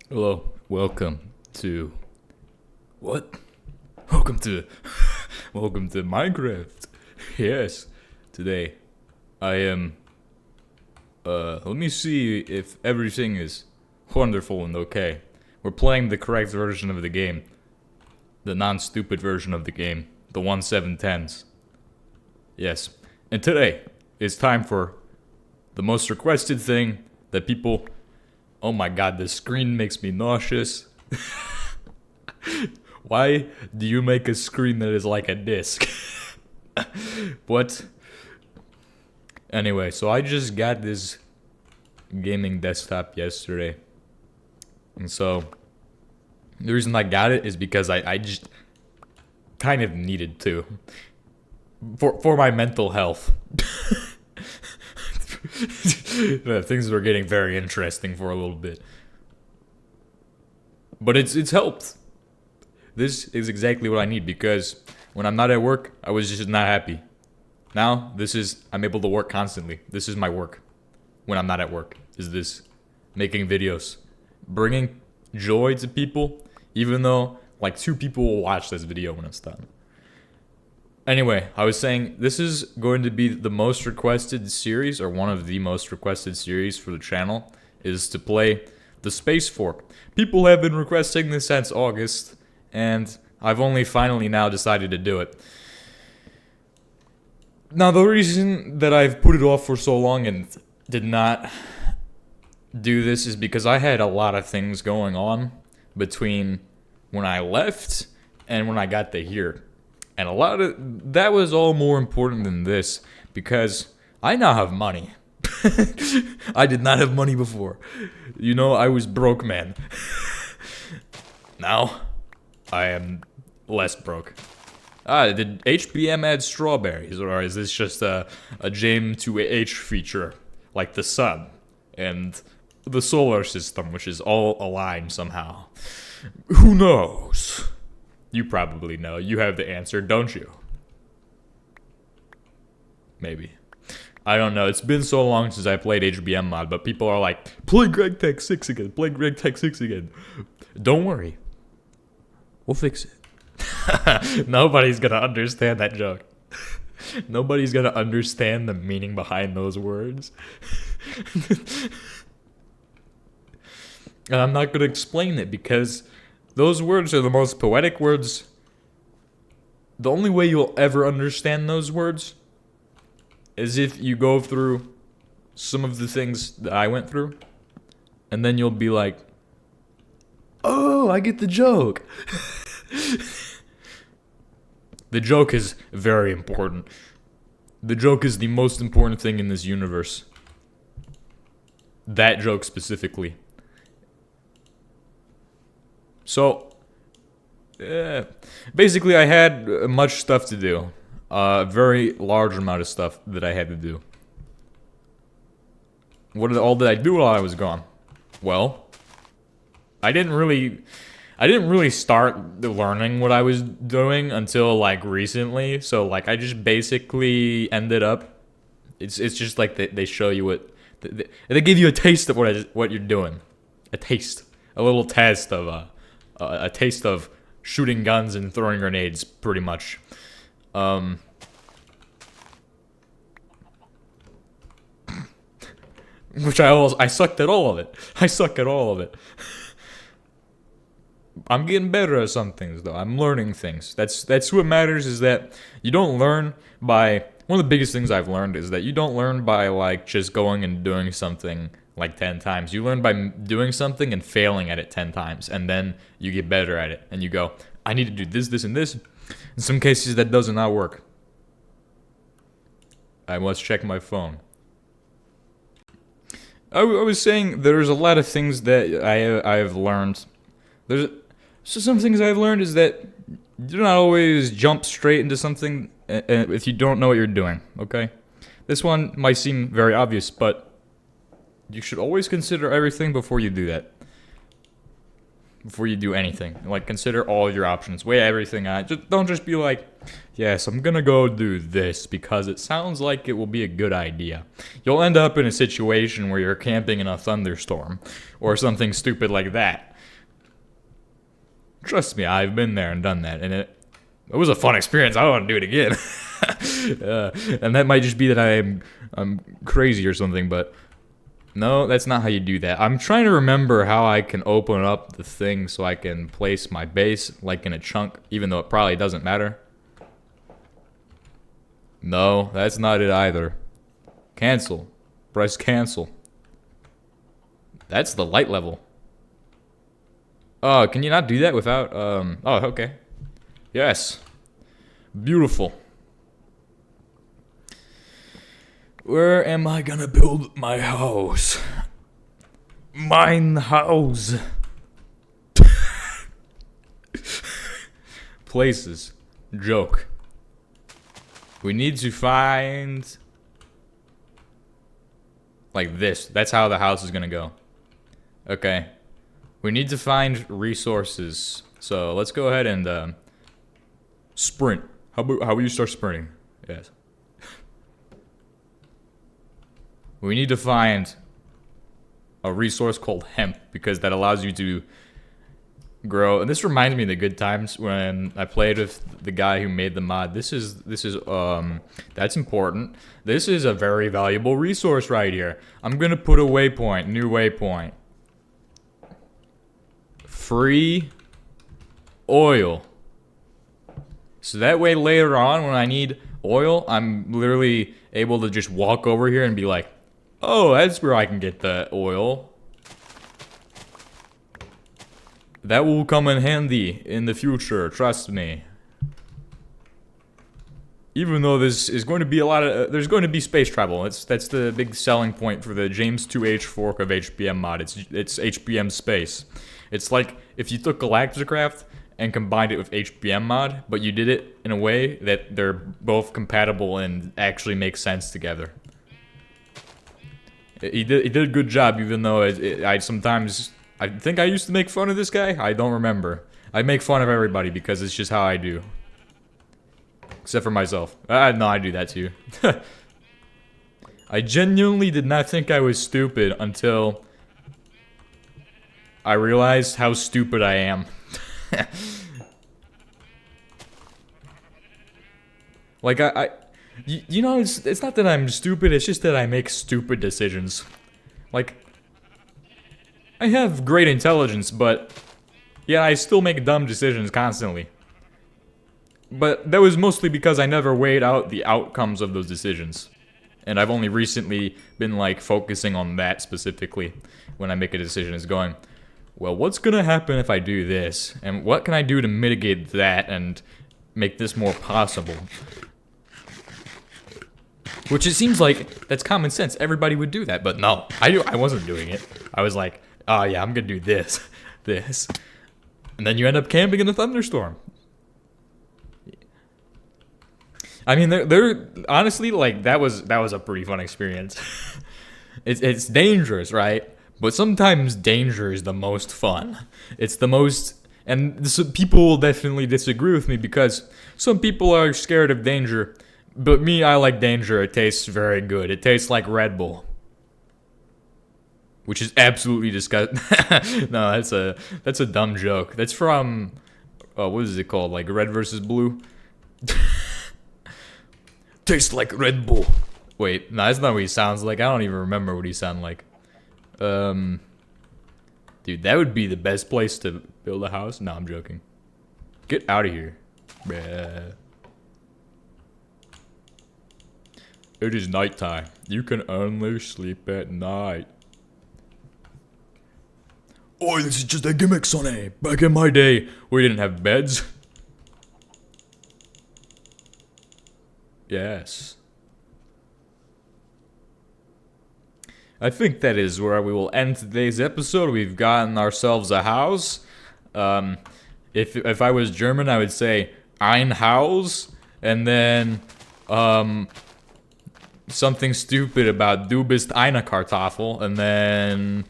Hello, welcome to what? Welcome to welcome to Minecraft. Yes, today I am let me see if everything is wonderful and okay. We're playing the correct version of the game. The non-stupid version of the game, the 1710s. Yes. And today is time for the most requested thing that people. Oh my god, this screen makes me nauseous. Why do you make a screen that is like a disc? What? Anyway, so I just got this gaming desktop yesterday. And so, the reason I got it is because I just kind of needed to. For my mental health. Things were getting very interesting for a little bit. But it's helped. This is exactly what I need because when I'm not at work, I was just not happy. Now, I'm able to work constantly. This is my work when I'm not at work, is this. Making videos. Bringing joy to people, even though, like, 2 people will watch this video when it's done. Anyway, I was saying, this is going to be the most requested series, or one of the most requested series for the channel, is to play the Space Fork. People have been requesting this since August, and I've only finally now decided to do it. Now, the reason that I've put it off for so long and did not do this is because I had a lot of things going on between when I left and when I got to here. And a lot of that was all more important than this because I now have money. I did not have money before. You know, I was broke, man. Now, I am less broke. Did HBM add strawberries, or is this just a James2H feature, like the sun and the solar system, which is all aligned somehow? Who knows? You probably know. You have the answer, don't you? Maybe. I don't know. It's been so long since I played HBM mod, but people are like, play Greg Tech 6 again. Play Greg Tech 6 again. Don't worry. We'll fix it. Nobody's gonna understand that joke. Nobody's gonna understand the meaning behind those words. And I'm not gonna explain it because those words are the most poetic words. The only way you'll ever understand those words is if you go through some of the things that I went through, and then you'll be like, oh, I get the joke. The joke is very important. The joke is the most important thing in this universe. That joke specifically. So, basically I had much stuff to do. A very large amount of stuff that I had to do. What all did I do while I was gone? Well, I didn't really start learning what I was doing until like recently. So like I just basically ended up. It's just like they show you what they give you a taste of what you're doing, a taste, a little taste of a taste of shooting guns and throwing grenades, pretty much. Which I sucked at all of it. I suck at all of it. I'm getting better at some things though. I'm learning things. That's what matters, is that you don't learn by one of the biggest things I've learned is that you don't learn by like just going and doing something like 10 times. You learn by doing something and failing at it 10 times, and then you get better at it and you go, I need to do this, this, and this. In some cases that does not work. I must check my phone. I was saying there's a lot of things that I've learned. So some things I've learned is that do not always jump straight into something if you don't know what you're doing, okay? This one might seem very obvious, but you should always consider everything before you do that. before you do anything. Like, consider all your options. Weigh everything out. Don't just be like, yes, I'm gonna go do this because it sounds like it will be a good idea. You'll end up in a situation where you're camping in a thunderstorm or something stupid like that. Trust me, I've been there and done that, and it was a fun experience. I don't want to do it again. And that might just be that I'm crazy or something, but no, that's not how you do that. I'm trying to remember how I can open up the thing so I can place my base like in a chunk, even though it probably doesn't matter. No, that's not it either. Cancel. Press cancel. That's the light level. Oh, can you not do that without, oh, okay. Yes. Beautiful. Where am I gonna build my house? Mine house. Places. Joke. We need to find... like this. That's how the house is gonna go. Okay. We need to find resources. So let's go ahead and sprint. How about you start sprinting? Yes. We need to find a resource called hemp because that allows you to grow. And this reminds me of the good times when I played with the guy who made the mod. This is that's important. This is a very valuable resource right here. I'm gonna put a waypoint, new waypoint. Free oil. So that way later on when I need oil, I'm literally able to just walk over here and be like, oh, that's where I can get the oil. That will come in handy in the future, trust me. Even though this is going to be a lot of, there's going to be space travel. That's the big selling point for the James2H fork of HBM mod. It's HBM space. It's like if you took Galacticraft and combined it with HBM mod, but you did it in a way that they're both compatible and actually make sense together. He did a good job, even though I sometimes... I think I used to make fun of this guy. I don't remember. I make fun of everybody because it's just how I do. Except for myself. No, I do that too. I genuinely did not think I was stupid until I realized how stupid I am. Like, you know, it's not that I'm stupid, it's just that I make stupid decisions. Like, I have great intelligence, but yeah, I still make dumb decisions constantly. But that was mostly because I never weighed out the outcomes of those decisions. And I've only recently been, like, focusing on that specifically when I make a decision. Is going, well, what's gonna happen if I do this? And what can I do to mitigate that and make this more possible? Which it seems like that's common sense. Everybody would do that, but no, I wasn't doing it. I was like, oh yeah, I'm gonna do this, this. And then you end up camping in a thunderstorm. I mean, they're honestly, like, that was a pretty fun experience. It's dangerous, right? But sometimes danger is the most fun. It's the most, and people will definitely disagree with me because some people are scared of danger, but me, I like danger. It tastes very good. It tastes like Red Bull, which is absolutely disgusting. No, that's a dumb joke. That's from, what is it called? Like Red versus Blue. Tastes like Red Bull. Wait, no, that's not what he sounds like. I don't even remember what he sounds like. Dude, that would be the best place to build a house. No, I'm joking. Get out of here. Bruh. It is nighttime. You can only sleep at night. Oh, this is just a gimmick, Sonny. Back in my day, we didn't have beds. Yes. I think that is where we will end today's episode. We've gotten ourselves a house. If I was German, I would say ein Haus, and then something stupid about du bist eine Kartoffel, and then